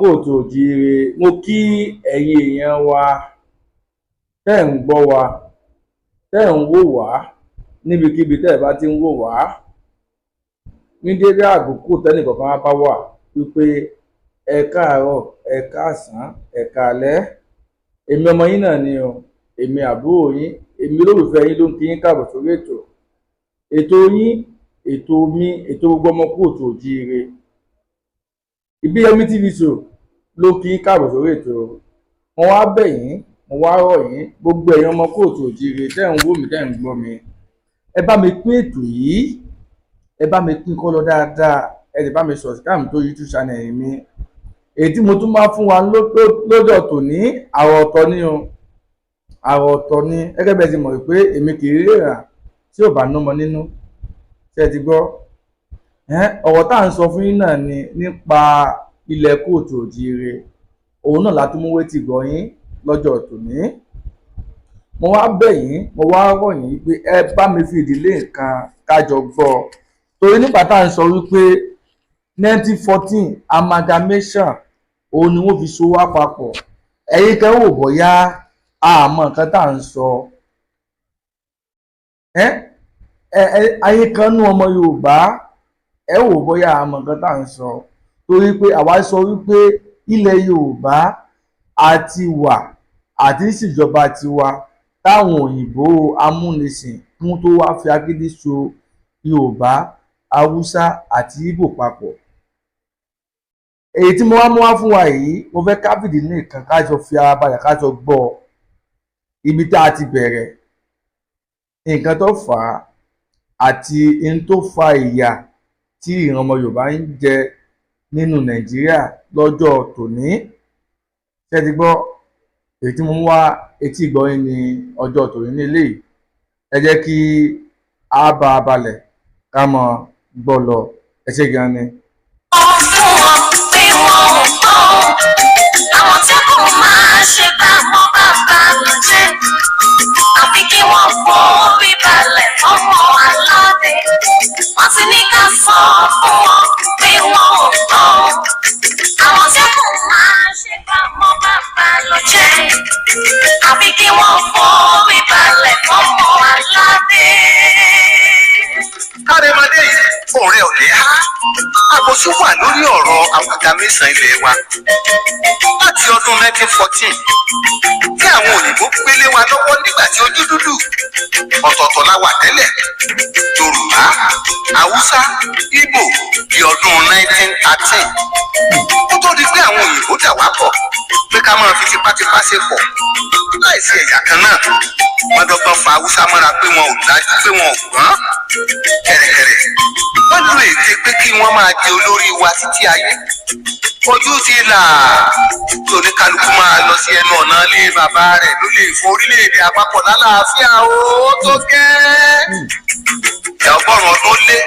kóòtù òjíire mo kí ẹ̀yin èèyàn wa tẹ́ ń gbọ́ wa tẹ́ ń wò wá níbikíbi tẹ́ ẹ bá ti ń wò wá ní dédé àkókò tẹ́nìkọ̀ọ̀kan wá bá wà wípé ẹ káàárọ̀ ẹ káàsán ẹ káalẹ́. Èmi ọmọ yín náà ni o, èmi àbúrò yín, èmi olólùfẹ́ yín ló ń kí yín káàbọ̀ sórí ètò yín, ètò mi, ètò gbogbo ọmọ kóòtù òjíire. Ìbíyẹmí TV show ló kí yín káàbọ̀ sórí ètò. Mo wá bẹ̀ yín, mo wá rọ̀ yín, gbogbo ẹ̀yin ọmọ kóòtù òjíire tẹ́ ń wò mí tẹ́ ń gbọ́ mi, ẹ bá mi pín ètò yìí, ẹ bá mi pín kó lọ dáadáa, ẹ lè bá mi subscribe tó YouTube channel mi. Èyí tí mo tún máa fún wa lọ́jọ́ tòní àrà ọ̀tọ̀ ni o, àrà ọ̀tọ̀ ni. Gẹ́gẹ́ bẹ́ẹ̀ ti mọ̀ pé èmi kì í ríra tí ò bá nọ́mọ nínú, ṣé ẹ ti gbọ́. Ọ̀rọ̀ tá à ń sọ fún yín náà ni nípa ilẹ̀ kóòtù òjíire, òun náà látún mú wétí gbọ́ yín lọ́jọ́ tòní. Mo wá bẹ̀ yín, mo wá rọ̀ yín pé ẹ bá mi fi ìdílé nǹkan kájọ gbọ́, torí nígbà tá à ń sọ wípé 1914 amalgamation òun ni wọ́n fi so wá papọ̀. Ẹ̀yin kan wò bóyá àmọ́ nǹkan tá à ń sọ. Ẹ̀yin kan nú ọmọ Yorùbá ẹ wò bóyá àmọ́ nǹkan tá à ń sọ, torí pé àwa sọ wípé ilẹ̀ Yorùbá àti wà àti ìṣèjọba tiwa táwọn òyìnbó amúnisìn kún tó wá fi agídí so Yorùbá, Haúsá àti Ìgbò papọ̀. Èyí tí mo wá mú wá fún wa yìí, mo fẹ́ ká fìdí nìkan ká jọ fi ara balẹ̀ ká jọ gbọ́ ibi tá a ti bẹ̀rẹ̀, nǹkan tó fà á àti ohun tó fa ìyà tí ìran ọmọ Yorùbá ń jẹ nínú Nàìjíríà lọ́jọ́ tòní. Ṣé ẹ ti gbọ́? Èyí tí mo mú wá etí ìgbọ́ yín ní ọjọ́ tòní ní eléyìí. Ẹ jẹ́ kí a bá a balẹ̀ ká mọ gbọ́ lọ. Ẹ ṣé gan ni. Àwọn tí kò máa ṣe bá mọ́ bàbá ló jẹ́, àfi kí wọ́n forí balẹ̀ fọ́mọ aládé. Wọ́n ti ní ká sọ fún wọn pé wọ́n ò gbọ́. Àwọn tí kò máa ṣe bá mọ́ bàbá ló jẹ́, àfi kí wọ́n forí balẹ̀ fọ́mọ aládé. Kárẹ́mọdé yìí, ọ̀rẹ́ òní á. Àbòsí wà lórí ọ̀rọ̀ amalgamation ilé wa. Láti ọdún 1914, tí àwọn òyìnbó gbélé wa lọ́wọ́ nígbà tí ojú dúdú. Ọ̀tọ̀ọ̀tọ̀ la wà tẹ́lẹ̀. Yorùbá, Haúsá, Ìgbò di ọdún 1913. Ó tó di pé àwọn òyìnbó dà wá pọ̀ pé ká máa fi tipátipá ṣe pọ̀. Láìsí ẹ̀yà kan náà, wọ́n dọ́gbọ́n fa Haúsá mọ́ra pé wọn ò dájú pé wọn ò gbọ́n. Kẹ̀rẹ̀kẹ̀rẹ̀, wọ́n lo ète pé kí wọ́n máa di olórí wa títí ayé. Ojú ti là, tí oníkálukú máa lọ sí ẹnu ọ̀nà ilé bàbá rẹ̀ ló lè fún orílẹ̀-èdè àpapọ̀ lálàáfíà ó tó gẹ́. Ìyá ọgọ́rùn-ún ọdún lé,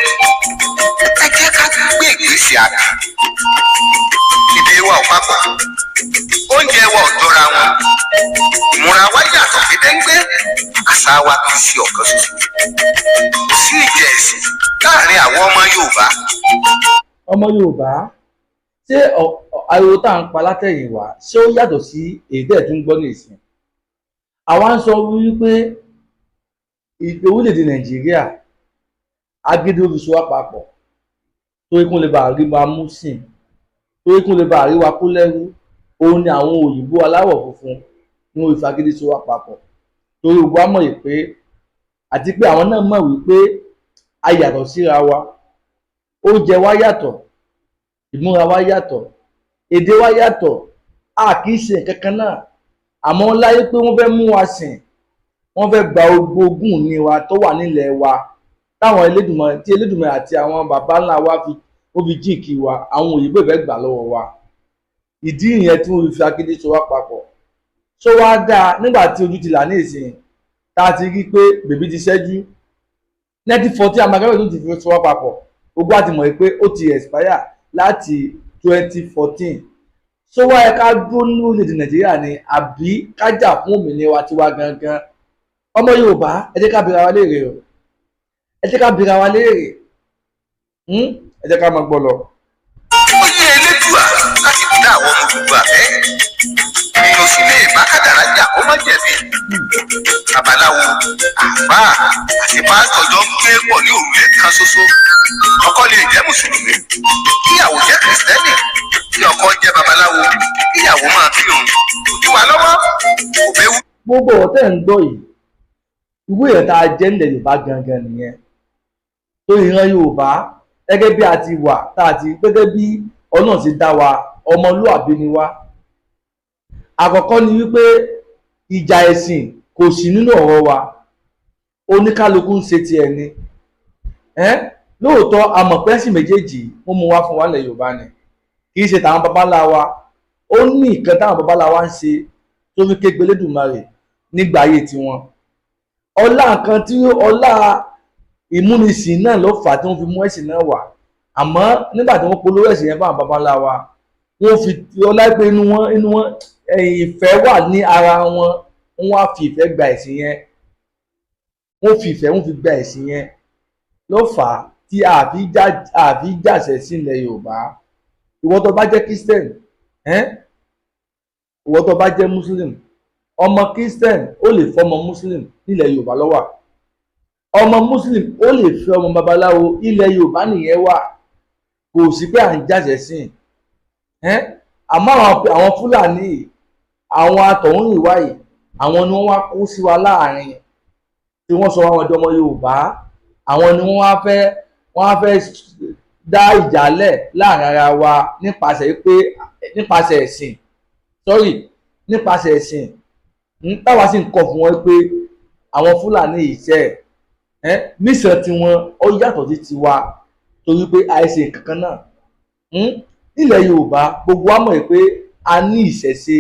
ẹ jẹ́ ká gbé ìgbésí àgbà. Èdè wa ò papọ̀, oúnjẹ wa ò jọra wọn, ìmúra wa yàtọ̀ gédéńgbé, àṣà wa kì í ṣe ọ̀kan ṣoṣo. Kò sí ìjẹ́ ẹ̀sìn láàrin àwọn ọmọ Yorùbá. Ọmọ Yorùbá, ṣé ariwo tá à ń pa látẹ̀yìnwá ṣé ó yàtọ̀ sí èdè ẹ̀ tó ń gbọ́ nìsín? Àwa ń sọ wípé orílẹ̀-èdè Nàìjíríà agídí ó fi so wá papọ̀ torí kún lè bá rí wa mú sìn, torí kún lè bá rí wa kó lẹ́rú. Òun ni àwọn òyìnbó aláwọ̀ funfun ní wọ́n fi agídí so wá papọ̀, torí gbogbo wa mọ̀ pé àti pé àwọn náà mọ̀ wípé a yàtọ̀ síra wa, oúnjẹ wa yàtọ̀, ìmúra wa yàtọ̀, èdè wa yàtọ̀, a kì í ṣe nǹkan kan náà. Àmọ́ láyé pé wọ́n fẹ́ mú wa sìn, wọ́n fẹ́ gba ogún ní wa tó wà nílẹ̀ wa táwọn Elédùmarè àti àwọn bàbá ńlá wa fi jíǹkì wa, àwọn òyìnbó ìfẹ́ gbà lọ́wọ́ wa. Ìdí ìyẹn tí wọ́n fi agídí so wá papọ̀. Ṣó wá dáa nígbà tí ojú ti là ní ìsìn tá a ti rí pé bèbí ti ṣẹ́jú. 1914 amalgamation tó ti fi so wá papọ̀, gbogbo àti mọ̀ pé ó ti expire láti 2014. Ṣó wá yẹ ká dúró ní orílẹ̀-èdè Nàìjíríà ni àbí ká jà fún òmìnira tiwa gangan? Ọmọ Yorùbá, ẹ jẹ́ ká bira wa léèrè o, ẹ jẹ́ ká bira wa léèrè, ẹ jẹ́ ká máa gbọ́ lọ. Ó yẹ Elédùà láti dá àwọn ọmọ àlùfáà àti pásítọ̀ jọ ń gbé pọ̀ ní òrùlé kan ṣoṣo. Ọkọ lè jẹ́ mùsùlùmí, kíyàwó jẹ́ kìrìsìtẹ́nì, kí ọkọ jẹ́ babaláwo, kíyàwó máa kírun. Kò dí wa lọ́wọ́, kò béwu. Gbogbo ọ̀rọ̀ tẹ́ ń gbọ́ yìí, ìwé yẹn tá a jẹ́ nílẹ̀ Yorùbá gangan nìyẹn. tó ìran Yorùbá gẹ́gẹ́ bí a ti wà tá a ti gẹ́gẹ́ bí Ọlọ́run ti dá wa ọmọlúàbí ni wá. Àkọ́kọ́ ni wípé ìjà ẹ̀sìn kò sí nínú ọ̀rọ̀ wa, oníkálukú ń ṣe tiẹ̀ ni. Lóòótọ́ amọ̀pẹ́sì méjèèjì wọ́n mú wá fún wa lẹ̀ Yorùbá ni, kì í ṣe tàwọn babalá wa. Ó ní nǹkan táwọn babalá wa ń ṣe tó fi kégbe Elédùmarè nígbà ayé tiwọn. Ọlá nǹkan tí ọlá ìmúnisìn náà ló fà á tí wọ́n fi mú ẹ̀sìn náà wá. Àmọ́ nígbà tí wọ́n polówó ẹ̀sìn yẹn fáwọn babalá wa, wọ́n fi ọlá pé inú wọn ìfẹ́ wà ní ara wọn, wọ́n wá fi ìfẹ́ gba ẹ̀sìn yẹn, wọ́n fi ìfẹ́ wọ́n fi gba ẹ̀sìn yẹn ló fà á tí àfi jàṣẹ sílẹ̀ Yorùbá. Ìwọ tó bá jẹ́ Christian, ìwọ tó bá jẹ́ Muslim, ọmọ Christian ó lè fọmọ Muslim nílẹ̀ Yorùbá ló wà, ọmọ Muslim ó lè fẹ́ ọmọ babaláwo ilẹ̀ Yorùbá nìyẹn wà. Kò sí pé à ń jàṣẹ sí àmọ́ àwọn Fúlàní, àwọn atọ̀húnrìnwá yìí, àwọn ni wọ́n wá kó sí wa láàrin tí wọ́n sọ àwọn ọmọ Yorùbá. Àwọn ni wọ́n wá fẹ́ dá ìjàlẹ̀ láàrin ara wa nípasẹ̀ ẹ̀sìn, nípasẹ̀ ẹ̀sìn. Táwa sì ń kọ̀ fún wọn pé àwọn Fúlàní iṣẹ́ mísàn tiwọn ó yàtọ̀ sí tiwa, torí pé àìsè kankan náà. Nílẹ̀ Yorùbá gbogbo wa mọ̀ pé a ní ìṣẹ̀ṣe,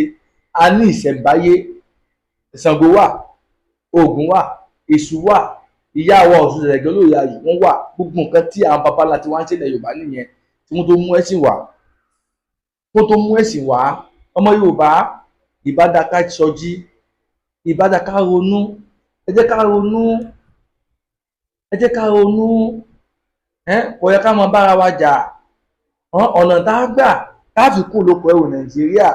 a ní ìṣẹ̀ǹbáyé. Ṣàngó wà, Ògún wà, Èṣù wà, ìyá wa Ọ̀ṣun Ṣẹ̀ǹgẹ̀ olóyè ayò wọ́n wà. Gbogbo nǹkan tí àwọn babalá ti wá ń ṣe ilẹ̀ Yorùbá nìyẹn, tí wọ́n tó mú ẹ̀sìn wá. Ọmọ Yorùbá, ìbádaka sọjí, ìbádaka ronú, ẹ jẹ́ ká ronú. Kò yẹ ká máa bára wa jà. Ọ̀nà tá a gbà ká fi kú lóko ẹrù Nàìjíríà,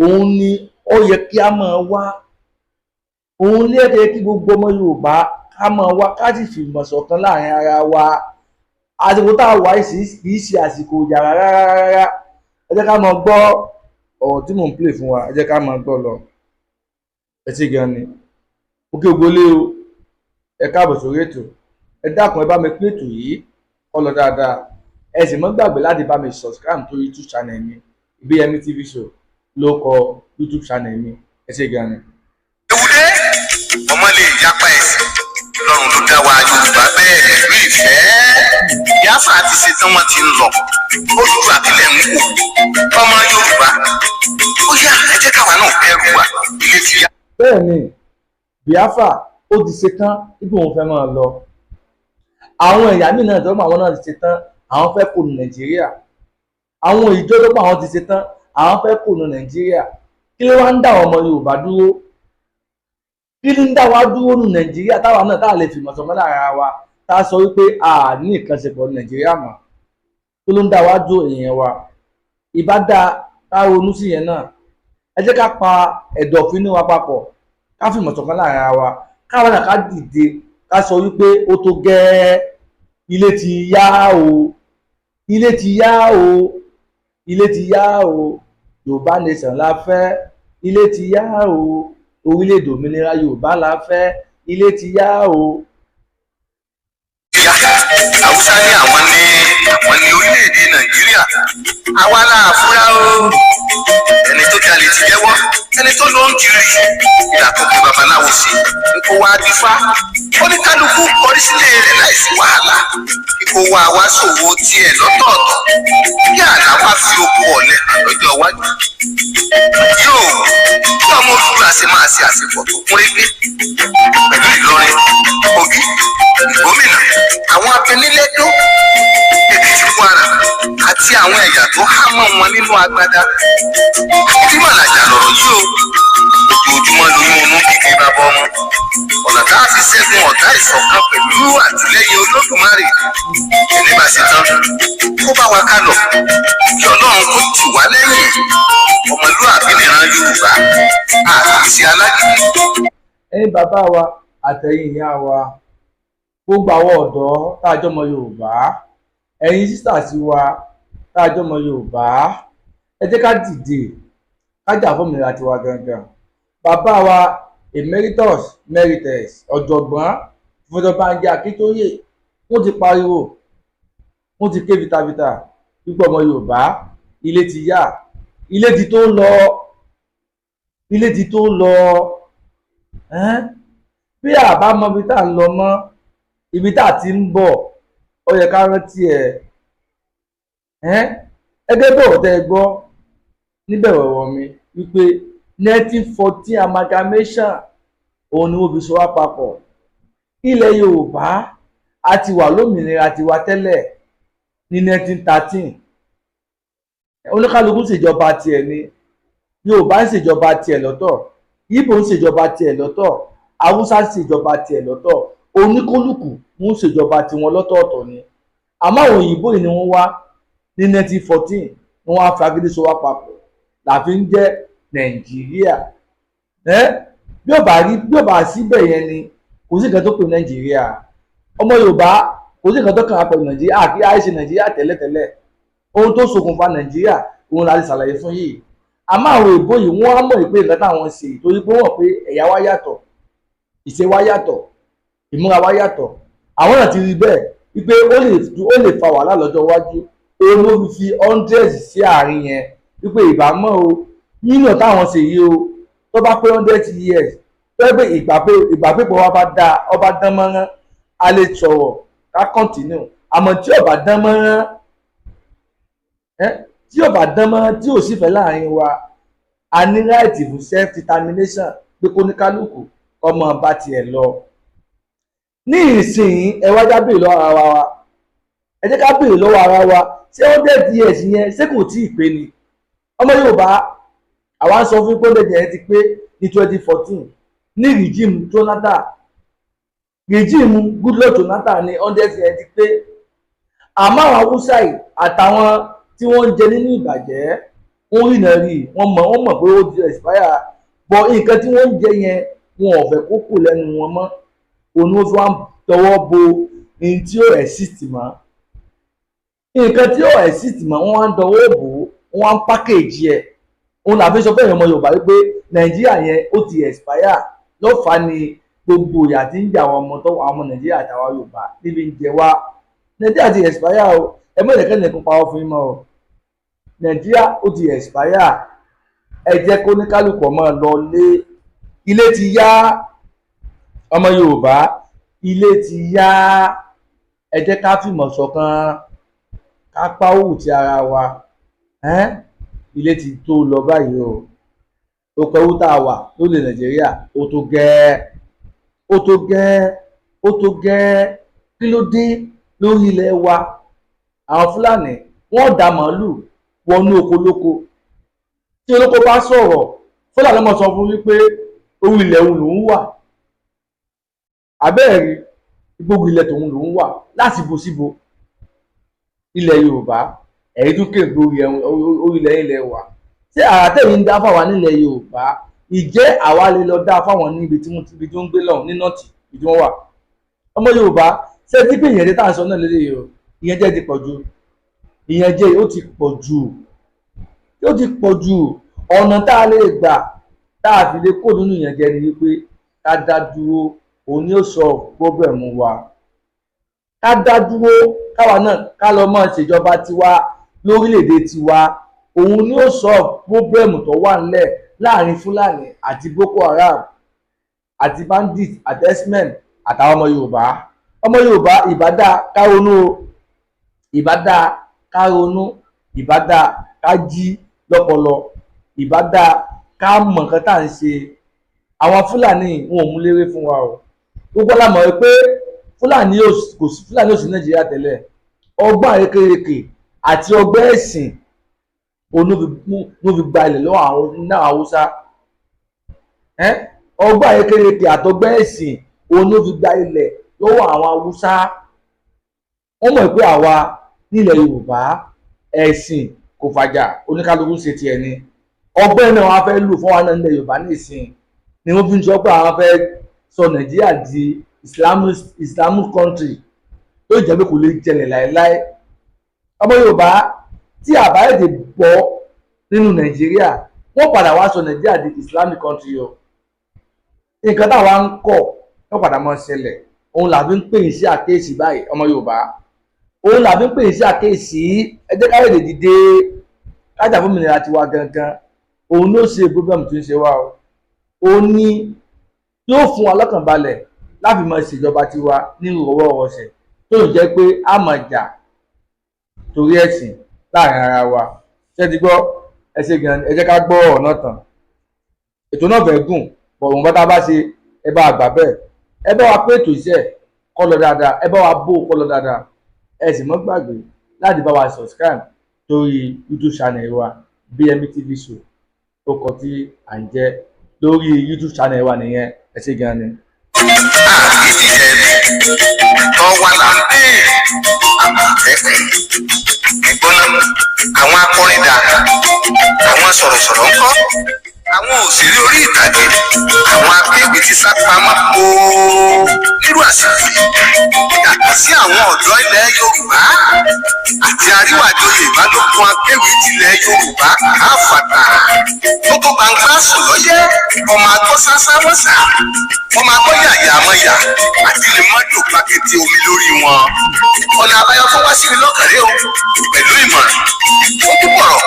òun ni ó yẹ kí a máa wá. Òun lé ẹ̀kẹ́ kí gbogbo ọmọ Yorùbá ká máa wá, ká sì fi ìmọ̀ ṣọ̀kan láàrin ara wa. Àsìkò tá a wà yìí kì í ṣe àsìkò ìjà rárá. Ẹ jẹ́ ká máa gbọ́ ọ̀rọ̀ tí mò ń play fún wa, ẹ jẹ́ ká máa gbọ́ lọ. Ẹ ṣé gan ni. Òkè ògbólé o, ẹ káàbọ̀ sórí ètò. Ẹ dákun ẹ bá mi pín ètò yìí kó lọ dáadáa. Ẹ sì mọ́ gbàgbé láti bá mi subscribe tó YouTube channel mi, Ibiyemi TV show ló kọ YouTube channel mi. Ẹ ṣé gan ni. Ewúdé ọmọ lè yapa ẹ̀sìn, Ọlọ́run ló dá wa Yorùbá bẹ́ẹ̀ pẹ̀lú ìfẹ́. Biafra ti ṣe tán, wọ́n ti ń lọ. Olùdó àbílẹ̀ ń wò ọmọ Yorùbá. Ó yá ẹ jẹ́ káwa náà kẹ́rù wa, ilé ti yá. Bẹ́ẹ̀ ni Biafra ó ti ṣe tán ibi òun fẹ́ máa lọ. Àwọn ẹ̀yà míì náà tọ́gbọ́n àwọn náà ti ṣe tán, àwọn fẹ́ kó nu Nàìjíríà. Àwọn ìjọ tọ́gbọ́n àwọn ti ṣe tán, àwọn fẹ́ kó nu Nàìjíríà. Kí ló wá ń dá ọmọ Yorùbá dúró? Kí ló ń dá wa dúró nu Nàìjíríà táwa náà tá a lè fìmọ̀ sọmọ́ lára wa, tá a sọ wípé a ní ìkànṣepọ̀ Nàìjíríà mọ́? Kí ló ń dá wa dúró èèyàn wa? Ìbá dá ká ronú sí yẹn náà. Ẹ jẹ́ ká pa ẹ̀dọ̀fínú wa papọ̀, ká fìmọ̀ sọ̀kan láàrin ara wa, káwọn náà ká dìde ká sọ wípé ó tó gẹ́ẹ́, ilé ti yá o, ilé ti yá o, ilé ti yá o, Yorùbá nation la fẹ́, ilé ti yá o, orílẹ̀-èdè òmìnira Yorùbá la fẹ́, ilé ti yá o. Haúsá ní àwọn ní orílẹ̀-èdè Nàìjíríà, àwa la fúra o. Ẹni tó jalè ti jẹ́wọ́, ẹni tó ló ń kiri ìdá tó gbé babaláwo sí kó wá dífá. Oníkálukú kọrí sílé rẹ̀ láìsí wàhálà, kó wá wá ṣòwò tiẹ̀ lọ́tọ̀ọ̀tọ̀, kí àná wá fi oko ọ̀lẹ lọ́jọ́ iwájú. Yóò kí ọmọ Olúwa ṣe máa ṣe àsìkò tó kún régé pẹ̀lú Ìlọrin, Ògì, Ìgbómìnà, àwọn Abẹnilẹ́dó, Èkìtì, Kwara àti àwọn ẹ̀yà tó há mọ́ wọn nínú agbádá. Kí màlàjà lọ̀rọ̀ yìí o, ojoojúmọ́ lóyún inú kíkẹ́ bá bọ́ ọmọ. Ọ̀nà tá a fi ṣẹ́gun ọ̀tá ìṣọ̀kan pẹ̀lú àtìlẹ́yìn Olódùmarè. Ẹni bá ṣe tán kó bá wa ká lọ, kí Ọlọ́run kó tì wá lẹ́yìn. Ọmọlúàbí nìran Yorùbá, àti alágídí. Ẹ̀yin bàbá wa àtẹ̀yìn ìyá wa, gbogbo àwọn ọ̀dọ́ tá a jọmọ Yorùbá, ẹ̀yin sisters wa tá a jọmọ Yorùbá, ẹ jẹ́ ká dìde ká jà fún òmìnira tiwa gangan. Bàbá wa emeritus ọ̀jọ̀gbọ́n Professor Banji Akíntóyè wọ́n ti pariwo, wọ́n ti ké vitavita wípé ọmọ Yorùbá ilé ti yá, ilé ti tó lọ, ilé ti tó lọ. Bí àbá mọ ibi tá à ń lọ mọ́, ibi tá à ti ń bọ̀, ó yẹ ká rántí ẹ̀. Ẹgbẹ́ bọ̀rọ̀ tẹ́ ẹ gbọ́ níbẹ̀rẹ̀ ọ̀rọ̀ mi wípé 1914 amalgamation òun ni wọ́n fi so wá papọ̀. Ilẹ̀ Yorùbá a ti wà lómìnira tiwa tẹ́lẹ̀ ní 1913. Oníkálukú ṣèjọba tiẹ̀ ni. Yorùbá ń ṣèjọba tiẹ̀ lọ́tọ̀, Ìgbò ń ṣèjọba tiẹ̀ lọ́tọ̀, Haúsá ń ṣèjọba tiẹ̀ lọ́tọ̀, oníkálukú ń ṣèjọba tiwọn lọ́tọ̀ọ̀tọ̀ ni. Àmọ́ àwọn òyìnbó yìí ni wọ́n wá ní 1914, wọ́n wá fagídí so wá papọ̀ la fi ń jẹ́ Nàìjíríà. Bí ó bá síbẹ̀ yẹn ni kò sí nǹkan tó pè Nàìjíríà. Ọmọ Yorùbá kò sí nǹkan tó kàn á pẹ̀lú Nàìjíríà, kí á ṣe Nàìjíríà tẹ́lẹ̀tẹ́lẹ̀. Ohun tó ṣokùnfà Nàìjíríà òun la ti ṣàlàyé fún yìí. Àmọ́ àwọn òyìnbó yìí wọ́n á mọ̀ pé nǹkan táwọn ṣe torí pé wọ́n pé ẹ̀yà wa yàtọ̀, ìṣe wa yàtọ̀, ìmúra wa yàtọ̀. Àwọn náà ti rí bẹ́ẹ̀ wípé ó lè fa wàhálà lọ́jọ́ iwájú. Òun ló fi 100 sí àárín yẹn wípé ìbámọ́ o nínú táwọn ṣe yìí o tó bá pé 100 years tó yẹ pé ìgbàpépọ̀ wa bá dáa, ọba dán mọ́rán, a lè sọ̀rọ̀ ká continue. Àmọ́ tí ò bá dán mọ́rán, tí ò bá dán mọ́rán, tí ò sì fẹ́ láàrin wa, a ní right fún self determination pé kó ní kálukú ọmọ bá tiẹ̀ lọ. Ní ìsìn ẹ wá já béèrè lọ́wọ́ ara wa, ẹ jẹ́ ká béèrè lọ́wọ́ ara wa, ṣé 100 years yẹn ṣé kò tí ì pé ni? Ọmọ Yorùbá àwa ń sọ fún pé 100 yẹn ti pé ní 2014 ní rìjíìmù Jonathan, rìjíìmù Goodluck Jonathan ní 100 yẹn ti pé. Àmọ́ àwọn Haúsá yìí àtàwọn tí wọ́n ń jẹ nínú ìbàjẹ́ wọ́n rìnà rí, wọ́n mọ̀ pé ó di expire, bọ̀ nǹkan tí wọ́n ń jẹ yẹn wọn ò fẹ́ kó kù lẹ́nu wọn mọ́. Òun ló fi wá tọwọ́ bo ní tí ó exist mọ́. Nǹkan tí ó exist mọ́ wọ́n wá ń dọwọ́ bò ó, wọ́n wá ń package ẹ̀. Òun làbí sọ fẹ́yìn ọmọ Yorùbá wípé Nàìjíríà yẹn ó ti expire, ló fà á ni gbogbo ìyà tí ń jà àwọn ọmọ Nàìjíríà àtàwọn Yorùbá níbi ń jẹ wá. Nàìjíríà ti expire o, ẹ mọ̀ ìdẹ́kẹ́ nìkan pa ọ́ fún yín mọ́ o. Nàìjíríà ó ti expire, ẹ jẹ́ kó ní kálukú ọmọ lọ lé. Ilé ti yá ọmọ Yorùbá, ilé ti yá. Ẹ jẹ́ ká fìmọ̀ ṣọ̀kan, ká pa òwú ti ara wa. Ilé ti tó lọ báyìí o. Ó pẹ́ wú tá a wà lórí Nàìjíríà, ó tó gẹ́ẹ́, ó tó gẹ́ẹ́, ó tó gẹ́ẹ́. Kí ló dé lórí ilẹ̀ wa? Àwọn Fúlàní wọ́n dá màálù wọnú oko lóko. Tí olóko bá sọ̀rọ̀, Fúlàní mọ̀ sọ fún wípé orí ilẹ̀ òun lòún wà. Àbẹ́ẹ̀rí gbogbo ilẹ̀ tòun lòún wà láti bo síbo. Ilẹ̀ Yorùbá ẹ̀yìn tún kéègbé orí ilẹ̀ wa. Ṣé àrà tẹ̀yìn ń dá fáwa nílẹ̀ Yorùbá, ìjẹ́ àwa lè lọ dá fáwọn níbi tí wọ́n ń gbé lọ́hùn ní nọ́ọ̀tì ibi tí wọ́n wà? Ọmọ Yorùbá ṣé tí pé ìyẹn dé tá à ń sọ náà lélẹ́yìí o, ìyẹn jẹ́ ti pọ̀ jù, ìyẹn jẹ́ ó ti pọ̀ jù, ó ti pọ̀ jù. Ọ̀nà tá a lè gbà tá a fi lè kó nínú ìyẹn jẹ́ ni wípé ká dá dúró, òun ni ó sọ problem wa. Ká dá dúró, káwa náà ká lọ mọ́ ṣèjọba tiwa lórílẹ̀‐èdè tiwa. Òun ni ó sọ problem tó wà nílẹ̀ láàrin Fúlàní àti Boko Haram àti bandit àti herdsmen àtàwọn ọmọ Yorùbá. Ọmọ Yorùbá ìbádá ká ronú o, ìbádá ká ronú, ìbádá ká jí lọ́pọlọ, ìbádá ká mọ̀ nǹkan tá à ń ṣe. Àwọn Fúlàní wọn ò mú léré fún wa o. Gbogbo la mọ̀ pé Fúlàní ò sí Nàìjíríà tẹ́lẹ̀. Ọgbọ́n àrékérekè àti ọgbẹ́ ẹ̀sìn òun ló fi gba ilẹ̀ lọ́wọ́ àwọn Haúsá. Ọgbọ́n àrékérekè àtọgbẹ́ ẹ̀sìn òun ló fi gba ilẹ̀ lọ́wọ́ àwọn Haúsá. Wọ́n mọ̀ pé àwa nílẹ̀ Yorùbá ẹ̀sìn kò fàjà, oníkálukú ṣe tiẹ̀ ni. Ọgbẹ́ náà wọ́n fẹ́ lù fún wa náà nílẹ̀ Yorùbá nísìn ni wọ́n fi ń sọ pé àwọn fẹ́ sọ Nàìjíríà di Islamic country tó jẹ́ pé kò lè jẹlẹ̀ láéláé. ọmọ Yorùbá tí àbáyédè bọ́ nínú Nàìjíríà wọ́n padà wá sọ Nàìjíríà di Islamic country o. nǹkan táwa ń kọ̀ wọ́n padà mọ́ ṣẹlẹ̀, òun làbí ń pè é sí àkéèsí báyìí ọmọ Yorùbá, òun làbí ń pè é sí àkéèsí. ẹ jẹ́ ká lè dìde kájà fún òmìnira tiwa gangan, òun ló ṣe problem tó ń ṣe wá o. òun ní yóò fún wa lọ́kàn balẹ̀ láti mọ ìṣèjọba tiwa ní ìrọ̀wọ́ ọ̀sẹ̀ tó ń jẹ́ pé a máa jà torí ẹ̀sìn láàrin ara wa. ṣé ti gbọ́? ẹ ṣe gan, ẹ jẹ́ ká gbọ́ ọ̀nà tán. ètò náà fẹ́ gùn bọ̀ òun bá tá a bá ṣe ẹ bá àgbà bẹ́ẹ̀, ẹ bá wa pé ètò iṣẹ́ kọ́ lọ dáadáa, ẹ bá wa bó kọ́ lọ dáadáa. ẹ sì mọ́ gbàgbé láti bá wa subscribe lórí YouTube channel wa BMB TV Show tó kọ tí à ń jẹ́ lórí YouTube channel wa nìyẹn. ẹ ṣe gan ni. tọ́wọ́ là ń bèèrè àmọ̀tẹ́kùn ìgbóná àwọn akọrin dà àwọn sọ̀rọ̀sọ̀rọ̀ ńkọ́ àwọn òṣèré orí ìtàgé àwọn akéwì ti sá pamọ́ kóó nírú àsìkò yìí yàtọ̀ sí àwọn ọ̀dọ́ ilẹ̀ Yorùbá àti àríwájọyè ìbálòpọ̀ akéwì tilẹ̀ Yorùbá káfàtà gbogbo gbangba sùn lọ́yẹ́ ọmọ agbọ́ sásá wọ́sà ọmọ agbọ́ yàyà mọ́yà àti lè mọ́tò pàkẹ́tì omi lórí wọn. ọ̀nà àbáyọ fún wá sí mi lọ́kàrẹ́ o pẹ̀lú ìmọ̀ràn ó dúpọ̀rọ̀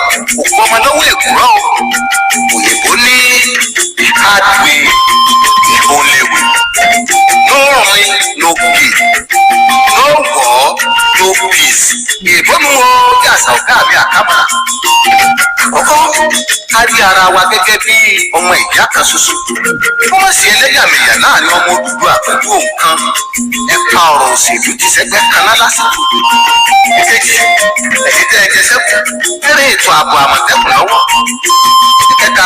òkú ọmọ lọ́wọ́ èkúrọ́ o òyìnbó ní hard way the only way. No rain, no peace. No war, no peace. ìbọnú wo bí àṣà ọ̀gá àbí àkámà. àkọ́kọ́ a rí ara wa gẹ́gẹ́ bí ọmọ ìyá kan ṣoṣo. wọ́n sì ẹlẹ́yàmẹ̀yà láàrin ọmọ Odùduwà pẹ̀lú nǹkan ẹ̀ka ọ̀rọ̀ òṣèlú ti sẹ́gbẹ́ kaná lásìkò. ìkejì ẹ̀yìn tẹ́ ẹ jẹ sẹ́kù fẹ́rẹ̀ ètò ààbò Àmọ̀tẹ́kùn lọ́wọ́. ìkẹta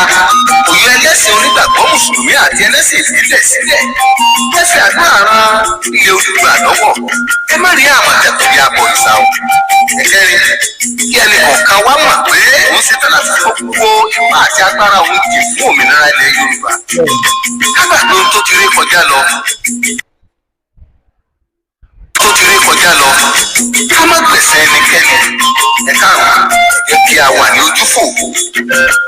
òye ẹlẹ́sìn onígbàgbọ́ Mùsùlùmí àti ẹlẹ́sìn ìbílẹ̀ sílẹ̀ ẹ̀fẹ̀ àdúrà ran ilé Odùduwà lọ́wọ́. ẹ má rí Àmọ̀tẹ́kùn bí abọ̀ ìsà o. ẹ̀kẹrin kí ẹnì kọ̀ọ̀kan wá mọ̀ pé òun ṣe tán láti fọ́ gbogbo ipá àti agbára òun jì fún òmìnira ilẹ̀ Yorùbá. kágbàgbé ohun tó ti rí kọjá lọ ká má gbẹ̀sẹ̀ ẹnikẹ́ni. ẹ̀ka àrùn yẹ kí a wà ní ojúfò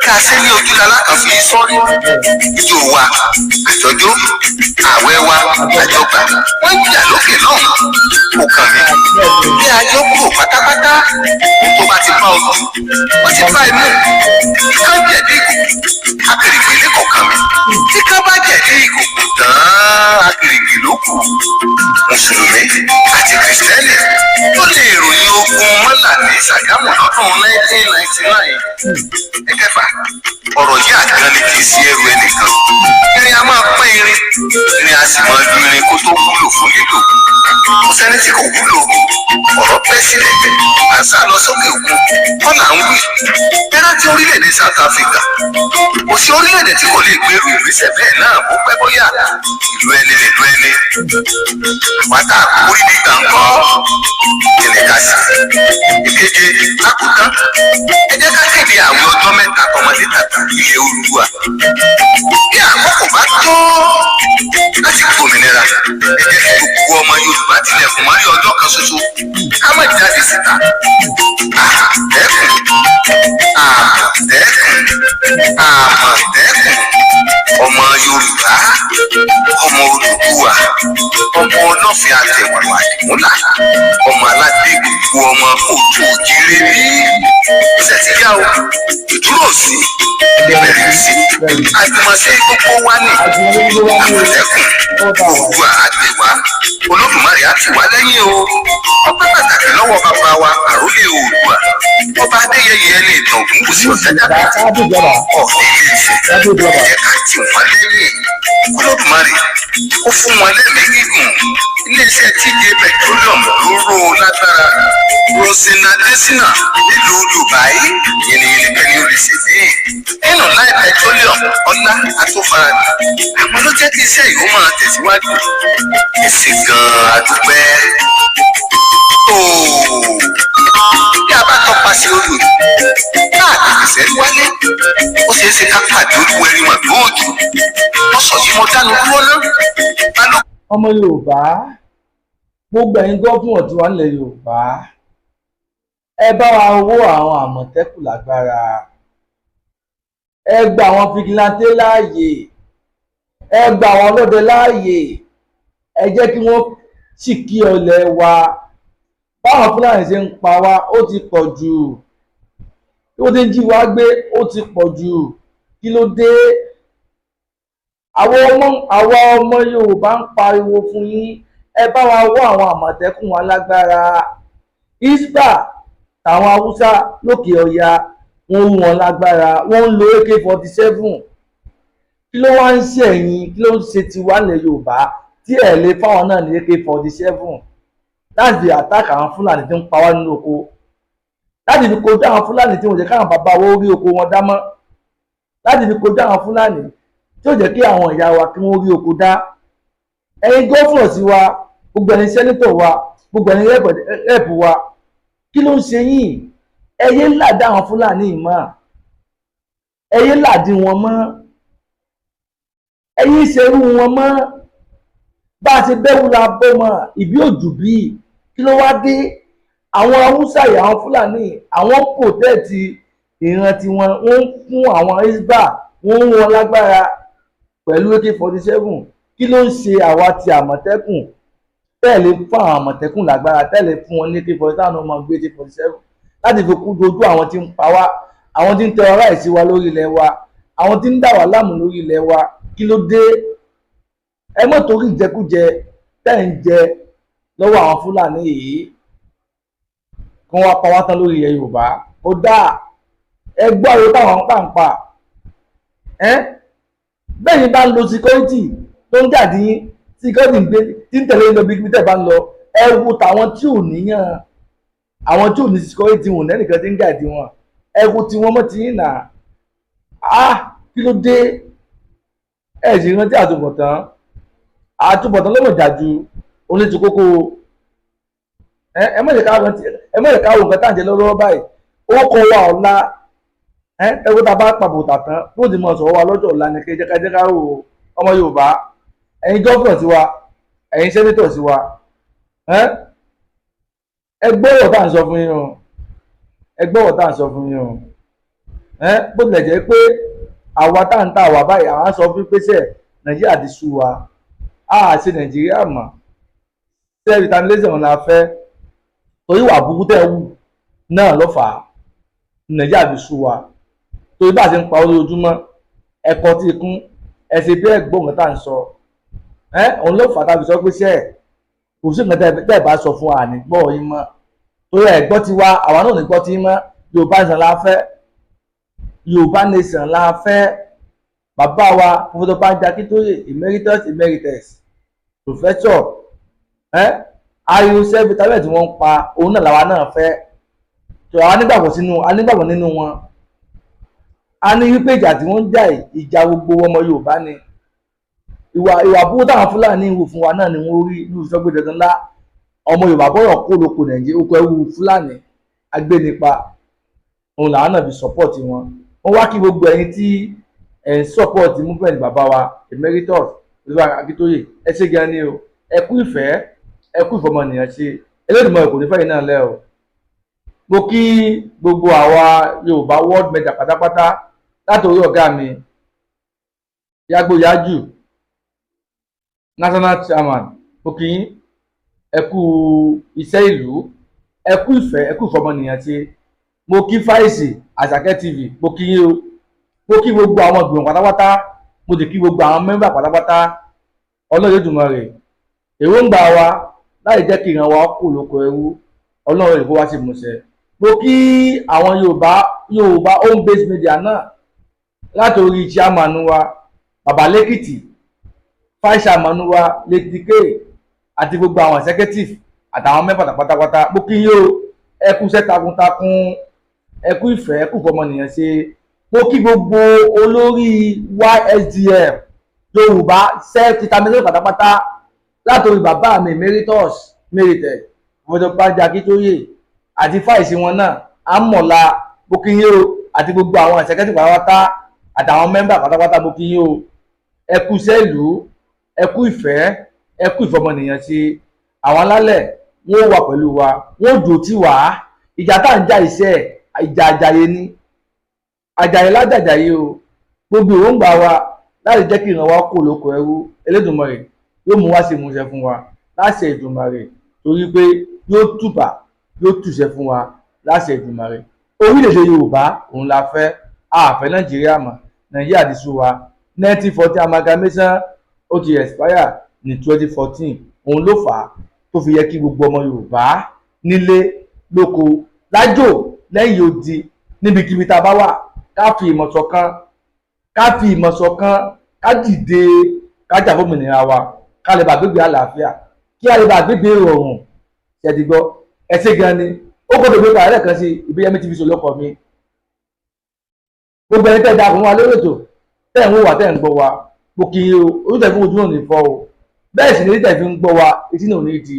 kí a ṣe ní ojúlala kan fi sọ́rí. ijó wa àjọjó àwẹ̀ wa àjọgbà wọ́n ń jà lókè lọ́hùn kò kàn mí. bí ajọ́ kúrò pátápátá tó bá ti bá ojú wọ́n ti bá imú. kíkà jẹ̀dí ìkòkò akèrègbè ní kọ̀ọ̀kan mi. kíkà bá jẹ̀dí ìkòkò tán akèrègbè ló kù. Mùsùlùmí àti Kìrìsìtẹ́nì tó lè ròyìn ogun mọ́là ní Ṣàgámù lọ́dún 1999. ẹ̀kẹfà ọ̀rọ̀ yìí àjọ ni kì í sí ẹrù ẹnìkan. irin a máa pín irin irin a sì máa lu irin kó tó wúlò fún lílò. kò sẹ́ni tí kò wúlò ọ̀rọ̀ pẹ́ sílẹ̀ àṣà lọ sókè òkun kọ́nà ń wí. ẹ̀rọ tí orílẹ̀-èdè South Africa kò sí orílẹ̀-èdè tí kò lè gbèrú ìgbésẹ̀ bẹ́ẹ̀ náà bó pẹ́ bóyá ìlú ẹni lèlú ẹni. pátá orí ní gbàǹkọ́ ìrìnká sí. ìkeje lákòótán ẹ jẹ́ ká kéde àwọn ọjọ́ mẹ́ta tọmọdé tàgbà ilẹ̀ Odùduwà. bí àkókò bá tó láti gbòmìnira ẹ jẹ́ kí gbogbo ọmọ Yorùbá tilẹ̀kùn mọ́rí ọjọ́ kan ṣoṣo ká má jáde síta. Àmọ̀tẹ́kùn ọmọ Yorùbá ọmọ Odùduwà ọmọ ọlọ́fin àtẹ̀wàwà àdìmúlà ọmọ aládé gbogbo ọmọ òtún òjìrè bí. ṣe ti yá o ìdúró sí ìbẹ̀rẹ̀ sí àjùmọ̀ṣe gbogbo wa ní Àmọ̀tẹ́kùn Odùduwà àgbèwà Olódùmarè àti wà lẹ́yìn o. ọpẹ́ pàtàkì lọ́wọ́ bàbá wa àrólé Oòduà ọba Adéyẹyè ẹni ìtàn Ògúnwùsì Ọ̀tẹ́dàgbà ọ̀ọ́nì ilé Ifẹ̀ ẹ̀jẹ̀ ká tì wọ́n lẹ́yìn. Olódùmarè ó fún wọn lẹ́mìí gígùn. iléeṣẹ́ TJ Petroleum ló ró o lágbára. Rosina Desina nílùú Dubai yìnyín ní oríṣiríṣi nínú láì petroleum ọlá àtúnfaradà àwọn ló jẹ́ kí iṣẹ́ yìí ó máa tẹ̀síwájú. ẹ̀sìn gan-an adúpẹ́. bí a bá tọpasẹ̀ odò káàkiri ìṣẹ́rí wálé ó ṣeé ṣe ká pàdé olúwẹ̀rí wọn lóòjù lọ́sọ̀ yìí mo dánu dúró ná. ọmọ Yorùbá gbogbo ẹ̀yin gọ́fúnà tí wà nílẹ̀ Yorùbá ẹ bá wa wó àwọn Àmọ̀tẹ́kùn lágbára, ẹ gba àwọn fìgìláńtẹ́ láàyè, ẹ gba àwọn ọlọ́dẹ láàyè, ẹ jẹ́ kí wọ́n sì kí ọlẹ̀ wa. Báwọn Fúlàní ṣe ń pa wá ó ti pọ̀ jù, bí wọ́n ti ń jí wa gbé ó ti pọ̀ jù. Kí ló dé? Àwa ọmọ Yorùbá ń pariwo fún yín, ẹ bá wa wọ́ àwọn Àmọ̀tẹ́kùn wa lágbára. Hisbah táwọn Haúsá lókè ọya wọ́n wú wọn lágbára, wọ́n ń lo AK-47. Kí ló wá ń ṣe ẹ̀yin? Kí ló ń ṣe tiwa nílẹ̀ Yorùbá tí ẹ̀ lè fáwọn náà ní AK-47 láti fi àtàkì àwọn Fúlàní tí ń pa wá nínú oko, láti fi kojú àwọn Fúlàní tí wọ́n jẹ́ káwọn bàbá wọn rí oko wọn dá mọ́, láti fi kojú àwọn Fúlàní tí ó jẹ́ kí àwọn ìyá wa kí wọ́n rí oko dá. Ẹ̀yin gọ́fúnà sí wa, gbogbo ẹ̀yin sẹ́nítọ̀ wa, gbogbo ẹ̀yin rẹ́pù wa, kí ló ń ṣe yín? Ẹ yé làdá àwọn Fúlàní yìí mọ́, ẹ yé làdí wọn mọ́, ẹ yé ṣerú wọn mọ́. Bá a ṣe bẹ́wù la bọ́ mọ́ ìbí òjù bíi kí ló wá dé? Àwọn Haúsá yìí, àwọn Fúlàní àwọn pòtẹ́ẹ̀tì ìran tiwọn, wọ́n ń fún àwọn Hisbah, wọ́n ń wọn lágbára pẹ̀lú AK-47. Kí ló ń ṣe àwa ti Àmọ̀tẹ́kùn? Tẹ́lẹ̀ fún àwọn Àmọ̀tẹ́kùn lágbára, tẹ́lẹ̀ fún wọn ní AK-47 táwọn ọmọ gbé AK-47 láti fi kú dojú àwọn tí ń pa wá, àwọn tí ń terrorize wa lórí ilẹ̀ wa, àwọn tí ń dà wá láàmú lórí ilẹ̀ wa. Kí ló dé? Ẹ mọ̀ torí ìjẹkújẹ tẹ́ ń jẹ lọ́wọ́ àwọn Fúlàní yìí kí wọ́n wá pa wá tán lórí ilẹ̀ Yorùbá. Ó dáa, ẹ gbọ́ àrò táwọn ń pàǹpà. Bẹ́ẹ̀ ni bá ń lo security tó ń jáde yín, security tí ń tẹ̀lé lọ bí tẹ̀ bá ń lọ, ẹ wo tàwọn tí ò níyàn, àwọn tí ò ní security wọn lẹ́nìkan tí ń jáde wọn, ẹ wo tí wọ́n mọ̀ tí ń nà á. Kí ló dé? Ẹ sì rántí àtúbọ̀tán lọ́mọ̀ dájú oníṣu kókó. Ẹ mọ̀ lè ká wo nǹkan tá à ń jẹ lọ́wọ́ báyìí. Owó kan wà ọ̀la, ẹgbẹ́ tá a bá pàbò tàtán ló ti mọ̀ sọ̀rọ̀ wa lọ́jọ́ ọ̀la ní kẹjẹkájẹká o. Ọmọ Yorùbá, ẹ̀yin gọ́fúnà sí wa, ẹ̀yin sẹ́nítọ̀ sí wa, ẹ gbọ́rọ̀ tá à ń sọ fún yín o, ẹ gbọ́rọ̀ tá à ń sọ fún yín o. Bó tilẹ̀ jẹ́ pé àwa tá à ń ta àwa báyìí, àwọn sọ fún pé Nàìjíríà ti sú wa, a ṣe Nàìjíríà mọ̀, self determination la fẹ́, torí wà burúkú tẹ́ wù náà ló fà á Nàìjíríà fi sú wa. Torí bá a ṣe ń pa ojoojúmọ́, ẹ̀kọ́ tí kún ẹ̀sìn bí ẹ̀gbọ́n tá à ń sọ, òun ló fà á tàbí sọ pé kò sí nǹkan tẹ́ ẹ̀ bá sọ fún wa ní gbọ́ yín mọ́, torí ẹ̀gbọ́n ti wá àwa náà ní gbọ́ tí mọ́. Yorùbá nation la fẹ́, Yorùbá nation la fẹ́. Bàbá wa Professor Banji Akintoye emeritus professor, ariwo self determination tí wọ́n ń pa òun náà làwa náà fẹ́. tó àwọn anígbàgbọ́ nínú wọn. A ní wípé ìjà tí wọ́n ń jà ìjà gbogbo ọmọ Yorùbá ni. Ìwà burúkú táwọn Fúlàní ń wò fún wa náà ni wọ́n rí ní ìsọgbé dandan ńlá. Ọmọ Yorùbá gbọ́dọ̀ kó lóko Nàìjíríà, oko ẹrú Fúlàní agbénipa, òun làwọn náà fi sọ́pọ̀tì wọn. Wọ́n wá kí gbogbo ẹ̀yin tí ẹ̀ ń sọ́pọ̀tì movement bàbá wa emeritus Professor Akintoye, ẹ ṣé gan ni o, ẹ kú ìfẹ́, ẹ kú ìfọmọnìyàn ṣe, Elédùmarè kò ní fẹ́ yín náà lẹ́ o. Mo kí gbogbo àwa Yorùbá world media pátápátá látòrí ọ̀gá mi Yagboyaju national chairman, mo kí yín, ẹ kú iṣẹ́ ìlú, ẹ kú ìfẹ́, ẹ kú ìfọmọnìyàn ṣe. Mo kí Fáìsì Àṣàkẹ́ TV, mo kí yín o. Mo kí gbogbo àwọn ìgbìmọ̀ pátápátá, mo sì kí gbogbo àwọn mẹ́mbà pátápátá. Ọlọ́run Olódùmarè, èròǹgbà wa láì jẹ́ kí ìran wa kò lóko ẹrú, Ọlọ́run èkó wá sí ìmúṣẹ. Mo kí àwọn Yorùbá home based media náà látòrí chairman wa Bàbá Lẹ́kìtì, vice chairman wa Lẹ́kìtì àti gbogbo àwọn executive àtàwọn mẹ́mbà pátápátá. Mo kí yín o, ẹ kú iṣẹ́ takuntakun, ẹ kú ìfẹ́, ẹ kú ìfọmọnìyàn ṣe. Mo kí gbogbo olórí YSDM Yorùbá self determination pátápátá látòrí bàbá mi emeritus Professor Banji Akíntóyè àti fáìsì wọn náà àmọ̀lá mo kí yín o àti gbogbo àwọn ìṣẹ́kẹ́tì pátápátá àtàwọn mẹ́mbà pátápátá mo kí yín o ẹ kú iṣẹ́ ìlú ẹ kú ìfẹ́ ẹ kú ìfọmọnìyàn sí àwọn alálẹ̀ wọn wà pẹ̀lú wa wọn dùn tí wà á ìjà tá à ń jà iṣẹ́ ìjà àjàyè ni àjàyè lájàjàyè o gbogbo èròǹgbà wa láti jẹ́ kí ìran wa kó lóko ẹrú Elédùmarè yóò mú wá sí ìmúṣẹ fún wa láṣẹ Èdùmàrè torí pé yóò tùbà yóò túṣẹ fún wa láṣẹ Èdùmàrè orílẹ̀-èdè Yorùbá òun la fẹ́ àfẹ́ Nàìjíríà mọ́ Nàìjíríà ti sú wa 1914 amalgamation ó ti expire ní 2014 òun ló fà á tó fi yẹ kí gbogbo ọmọ Yorùbá nílé lóko lájò lẹ́yìn odi níbikíbi tá a bá wà ká fi ìmọ̀ ṣọ̀kan ká dìde ká jà fún òmìnira wa ká lè bá gbégbé àlàáfíà kí a lè bá gbégbé ìrọ̀rùn ṣẹ̀dígbọ́ ẹ̀ṣẹ̀ gan ni ó gbọ́dọ̀ gbé pàrọ̀ kan sí Ìbíyẹmí TV sọlọ́kọ̀ mi gbogbo ẹni tẹ́ da fún wa lórí ètò tẹ́ ń wò wá tẹ́ ń gbọ́ wa mo kì í o ojú tẹ̀ fún ojú náà ní fọ́ o bẹ́ẹ̀ sì ni tẹ̀ fi ń gbọ́ wa etí náà ní di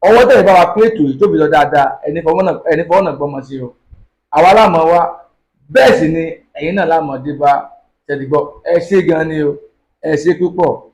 ọwọ́ tẹ̀ bá wa pín ètò yìí tóbi lọ dáadáa ẹni fọwọ́ náà gbọ́mọ sí o àwa láàmọ̀ wa bẹ́ẹ̀ sì ni ẹ̀yin náà láàmọ̀ dé bá ṣẹ̀dígbọ́ ẹ ṣé gan ni o ẹ ṣé púpọ̀.